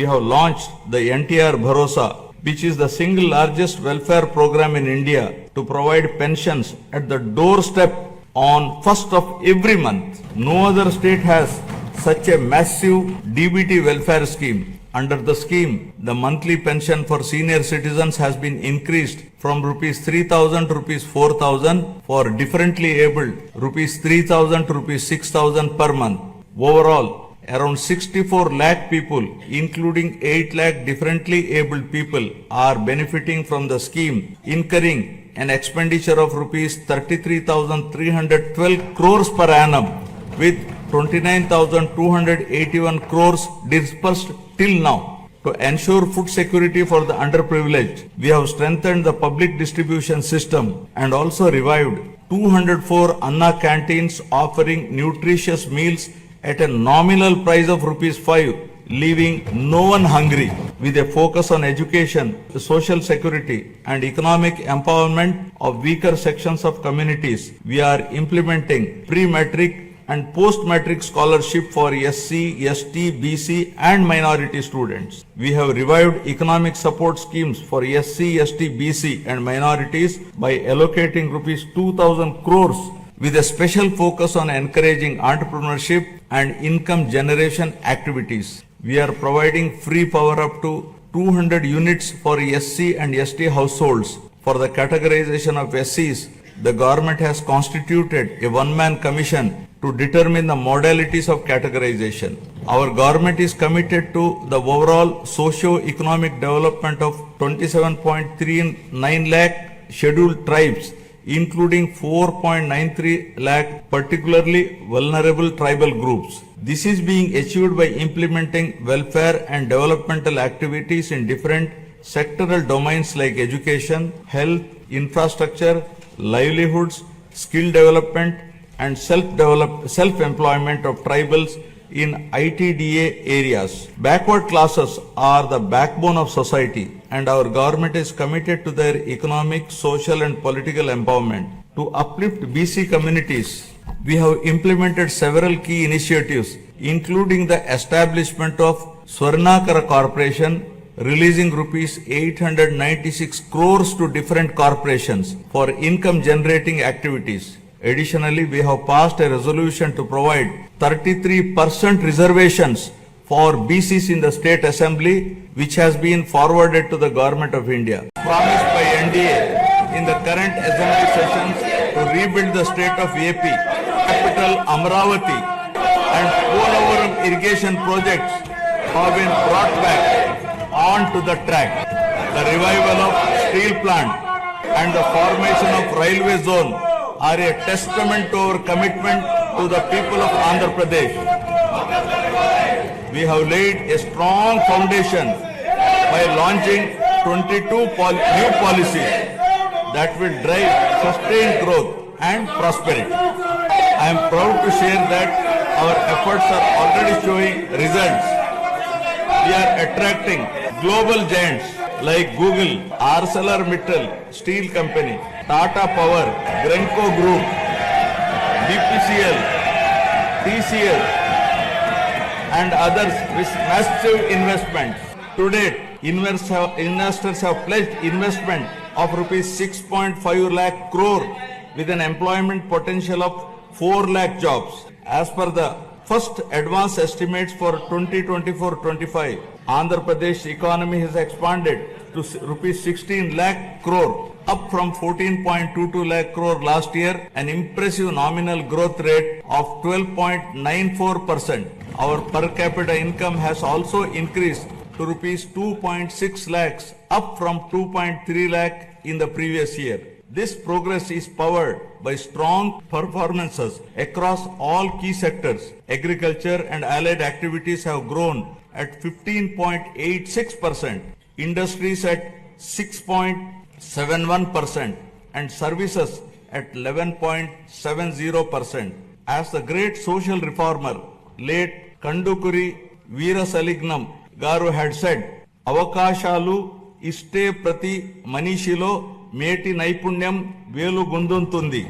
we have launched the NTR Bharosa, which is the single largest welfare program in India to provide pensions at the doorstep on 1st of every month. No other state has such a massive DBT welfare scheme. Under the scheme, the monthly pension for senior citizens has been increased from rupees 3,000 to rupees 4,000, for differently abled rupees 3,000 to rupees 6,000 per month. Overall, around 64 lakh people, including 8 lakh differently abled people, are benefiting from the scheme, incurring an expenditure of rupees 33,312 crores per annum, with 29,281 crores disbursed till now. To ensure food security for the underprivileged, we have strengthened the public distribution system and also revived 204 Anna canteens offering nutritious meals at a nominal price of rupees 5, leaving no one hungry. With a focus on education, social security and economic empowerment of weaker sections of communities, we are implementing pre-matric and post-matric scholarship for SC, ST, BC and minority students. We have revived economic support schemes for SC, ST, BC and minorities by allocating rupees 2,000 crores with a special focus on encouraging entrepreneurship and income generation activities. We are providing free power up to 200 units for SC and ST households. For the categorization of SCs, the government has constituted a one-man commission to determine the modalities of categorization. Our government is committed to the overall socio-economic development of 27.39 lakh scheduled tribes, including 4.93 lakh particularly vulnerable tribal groups. This is being achieved by implementing welfare and developmental activities in different sectoral domains like education, health, infrastructure, livelihoods, skill development and self-employment of tribals in ITDA areas. Backward classes are the backbone of society and our government is committed to their economic, social and political empowerment. To uplift BC communities, we have implemented several key initiatives, including the establishment of Swarnakara Corporation, releasing rupees 896 crores to different corporations for income generating activities. Additionally, we have passed a resolution to provide 33% reservations for BCs in the State Assembly, which has been forwarded to the Government of India. Promised by NDA in the current Assembly sessions to rebuild the state of AP, capital Amravati and Polavaram irrigation projects have been brought back onto the track. The revival of steel plant and the formation of railway zone are a testament to our commitment to the people of Andhra Pradesh. We have laid a strong foundation by launching 22 new policies that will drive sustained growth and prosperity. I am proud to share that our efforts are already showing results. We are attracting global giants like Google, ArcelorMittal Steel Company, Tata Power, Grenco Group, BPCL, TCL and others with massive investments. To date, investors have pledged investment of rupees 6.5 lakh crore with an employment potential of 4 lakh jobs. As per the first advance estimates for 2024-25, Andhra Pradesh economy has expanded to rupees 16 lakh crore, up from 14.22 lakh crore last year, an impressive nominal growth rate of 12.94%. Our per capita income has also increased to rupees 2.6 lakhs, up from 2.3 lakh in the previous year. This progress is powered by strong performances across all key sectors. Agriculture and allied activities have grown at 15.86%, industries at 6.71% and services at 11.70%. As the great social reformer, late Kandukuri Veerasalignam Garu had said, Avakashalu iste prati manishilo మేటి నైపుణ్యం వేలు గుందుంతుంది.